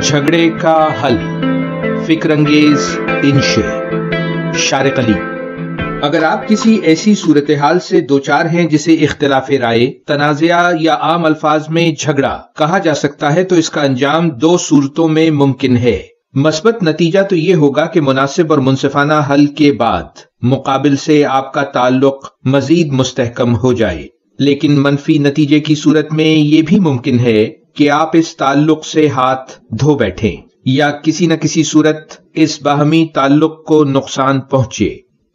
جھگڑے کا حل، فکر انگیز انشے، شارق علی۔ اگر آپ کسی ایسی صورتحال سے دوچار ہیں جسے اختلاف رائے، تنازعہ یا عام الفاظ میں جھگڑا کہا جا سکتا ہے، تو اس کا انجام دو صورتوں میں ممکن ہے۔ مثبت نتیجہ تو یہ ہوگا کہ مناسب اور منصفانہ حل کے بعد مقابل سے آپ کا تعلق مزید مستحکم ہو جائے، لیکن منفی نتیجے کی صورت میں یہ بھی ممکن ہے کہ آپ اس تعلق سے ہاتھ دھو بیٹھیں یا کسی نہ کسی صورت اس باہمی تعلق کو نقصان پہنچے۔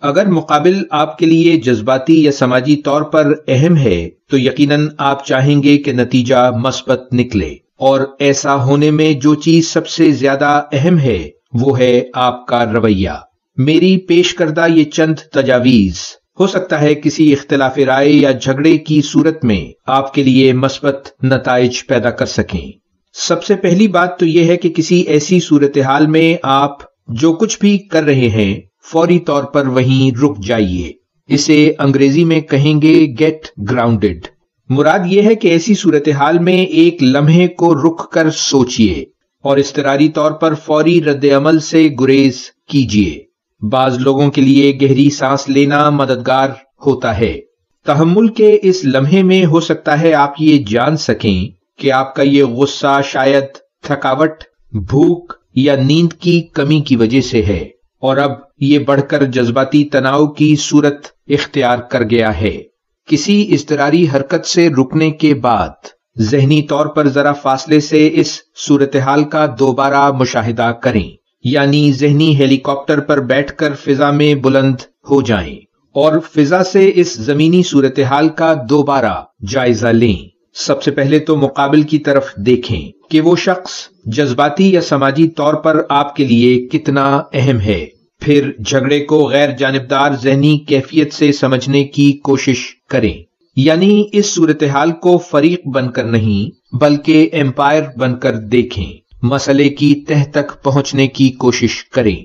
اگر مقابل آپ کے لیے جذباتی یا سماجی طور پر اہم ہے تو یقیناً آپ چاہیں گے کہ نتیجہ مثبت نکلے، اور ایسا ہونے میں جو چیز سب سے زیادہ اہم ہے وہ ہے آپ کا رویہ۔ میری پیش کردہ یہ چند تجاویز ہو سکتا ہے کسی اختلاف رائے یا جھگڑے کی صورت میں آپ کے لیے مثبت نتائج پیدا کر سکیں۔ سب سے پہلی بات تو یہ ہے کہ کسی ایسی صورتحال میں آپ جو کچھ بھی کر رہے ہیں فوری طور پر وہیں رک جائیے۔ اسے انگریزی میں کہیں گے گیٹ گراؤنڈڈ۔ مراد یہ ہے کہ ایسی صورتحال میں ایک لمحے کو رک کر سوچئے اور اضطراری طور پر فوری رد عمل سے گریز کیجئے۔ بعض لوگوں کے لیے گہری سانس لینا مددگار ہوتا ہے۔ تحمل کے اس لمحے میں ہو سکتا ہے آپ یہ جان سکیں کہ آپ کا یہ غصہ شاید تھکاوٹ، بھوک یا نیند کی کمی کی وجہ سے ہے، اور اب یہ بڑھ کر جذباتی تناؤ کی صورت اختیار کر گیا ہے۔ کسی اضطراری حرکت سے رکنے کے بعد ذہنی طور پر ذرا فاصلے سے اس صورتحال کا دوبارہ مشاہدہ کریں، یعنی ذہنی ہیلی کاپٹر پر بیٹھ کر فضا میں بلند ہو جائیں اور فضا سے اس زمینی صورتحال کا دوبارہ جائزہ لیں۔ سب سے پہلے تو مقابل کی طرف دیکھیں کہ وہ شخص جذباتی یا سماجی طور پر آپ کے لیے کتنا اہم ہے۔ پھر جھگڑے کو غیر جانبدار ذہنی کیفیت سے سمجھنے کی کوشش کریں، یعنی اس صورتحال کو فریق بن کر نہیں بلکہ امپائر بن کر دیکھیں۔ مسئلے کی تہ تک پہنچنے کی کوشش کریں۔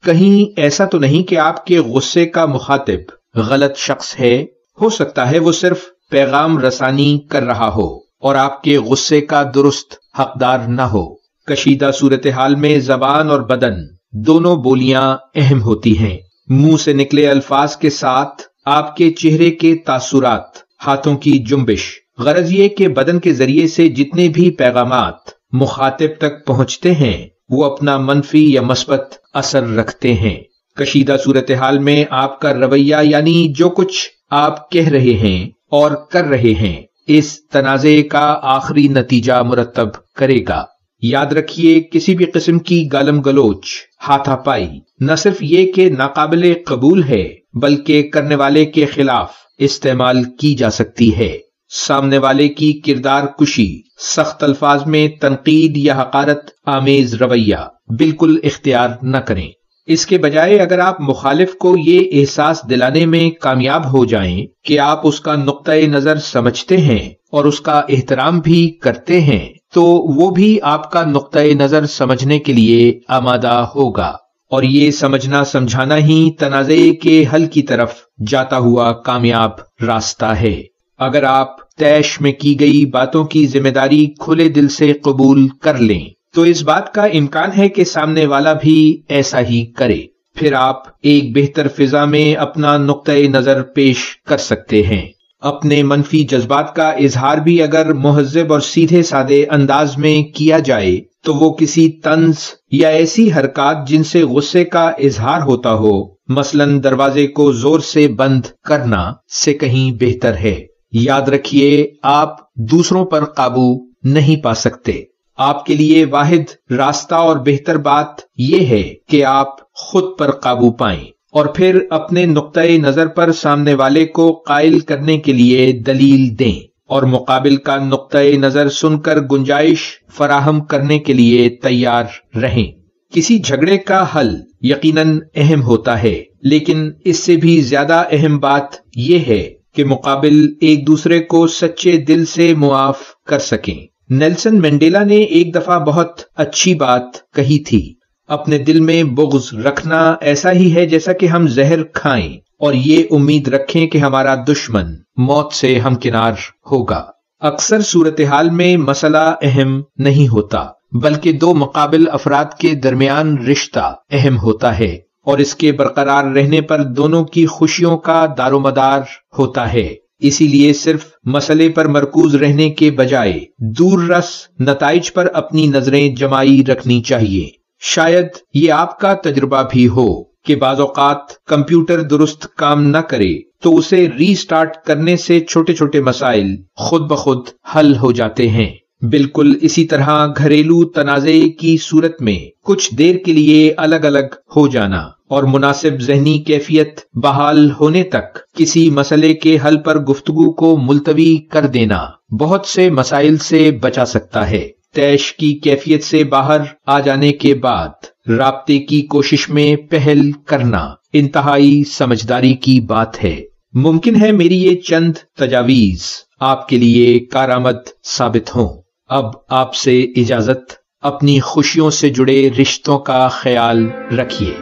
کہیں ایسا تو نہیں کہ آپ کے غصے کا مخاطب غلط شخص ہے؟ ہو سکتا ہے وہ صرف پیغام رسانی کر رہا ہو اور آپ کے غصے کا درست حقدار نہ ہو۔ کشیدہ صورتحال میں زبان اور بدن دونوں بولیاں اہم ہوتی ہیں۔ منہ سے نکلے الفاظ کے ساتھ آپ کے چہرے کے تاثرات، ہاتھوں کی جنبش، غرض یہ کہ بدن کے ذریعے سے جتنے بھی پیغامات مخاطب تک پہنچتے ہیں وہ اپنا منفی یا مثبت اثر رکھتے ہیں۔ کشیدہ صورتحال میں آپ کا رویہ، یعنی جو کچھ آپ کہہ رہے ہیں اور کر رہے ہیں، اس تنازع کا آخری نتیجہ مرتب کرے گا۔ یاد رکھیے، کسی بھی قسم کی گالم گلوچ، ہاتھا پائی نہ صرف یہ کہ ناقابل قبول ہے بلکہ کرنے والے کے خلاف استعمال کی جا سکتی ہے۔ سامنے والے کی کردار کشی، سخت الفاظ میں تنقید یا حقارت آمیز رویہ بالکل اختیار نہ کریں۔ اس کے بجائے اگر آپ مخالف کو یہ احساس دلانے میں کامیاب ہو جائیں کہ آپ اس کا نقطۂ نظر سمجھتے ہیں اور اس کا احترام بھی کرتے ہیں، تو وہ بھی آپ کا نقطۂ نظر سمجھنے کے لیے آمادہ ہوگا، اور یہ سمجھنا سمجھانا ہی تنازع کے حل کی طرف جاتا ہوا کامیاب راستہ ہے۔ اگر آپ طیش میں کی گئی باتوں کی ذمہ داری کھلے دل سے قبول کر لیں تو اس بات کا امکان ہے کہ سامنے والا بھی ایسا ہی کرے۔ پھر آپ ایک بہتر فضا میں اپنا نقطۂ نظر پیش کر سکتے ہیں۔ اپنے منفی جذبات کا اظہار بھی اگر مہذب اور سیدھے سادے انداز میں کیا جائے تو وہ کسی طنز یا ایسی حرکات جن سے غصے کا اظہار ہوتا ہو، مثلاً دروازے کو زور سے بند کرنا، سے کہیں بہتر ہے۔ یاد رکھیے، آپ دوسروں پر قابو نہیں پا سکتے۔ آپ کے لیے واحد راستہ اور بہتر بات یہ ہے کہ آپ خود پر قابو پائیں اور پھر اپنے نقطۂ نظر پر سامنے والے کو قائل کرنے کے لیے دلیل دیں اور مقابل کا نقطۂ نظر سن کر گنجائش فراہم کرنے کے لیے تیار رہیں۔ کسی جھگڑے کا حل یقیناً اہم ہوتا ہے، لیکن اس سے بھی زیادہ اہم بات یہ ہے کہ مقابل ایک دوسرے کو سچے دل سے معاف کر سکیں۔ نیلسن منڈیلا نے ایک دفعہ بہت اچھی بات کہی تھی، اپنے دل میں بغض رکھنا ایسا ہی ہے جیسا کہ ہم زہر کھائیں اور یہ امید رکھیں کہ ہمارا دشمن موت سے ہمکنار ہوگا۔ اکثر صورتحال میں مسئلہ اہم نہیں ہوتا، بلکہ دو مقابل افراد کے درمیان رشتہ اہم ہوتا ہے اور اس کے برقرار رہنے پر دونوں کی خوشیوں کا دار و مدار ہوتا ہے۔ اسی لیے صرف مسئلے پر مرکوز رہنے کے بجائے دور رس نتائج پر اپنی نظریں جمائی رکھنی چاہیے۔ شاید یہ آپ کا تجربہ بھی ہو کہ بعض اوقات کمپیوٹر درست کام نہ کرے تو اسے ری سٹارٹ کرنے سے چھوٹے چھوٹے مسائل خود بخود حل ہو جاتے ہیں۔ بالکل اسی طرح گھریلو تنازع کی صورت میں کچھ دیر کے لیے الگ الگ ہو جانا اور مناسب ذہنی کیفیت بحال ہونے تک کسی مسئلے کے حل پر گفتگو کو ملتوی کر دینا بہت سے مسائل سے بچا سکتا ہے۔ طیش کی کیفیت سے باہر آ جانے کے بعد رابطے کی کوشش میں پہل کرنا انتہائی سمجھداری کی بات ہے۔ ممکن ہے میری یہ چند تجاویز آپ کے لیے کارآمد ثابت ہوں۔ اب آپ سے اجازت، اپنی خوشیوں سے جڑے رشتوں کا خیال رکھیے۔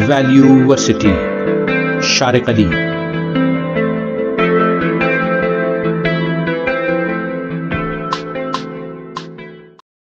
ویلیو ورسٹی، شارق علی۔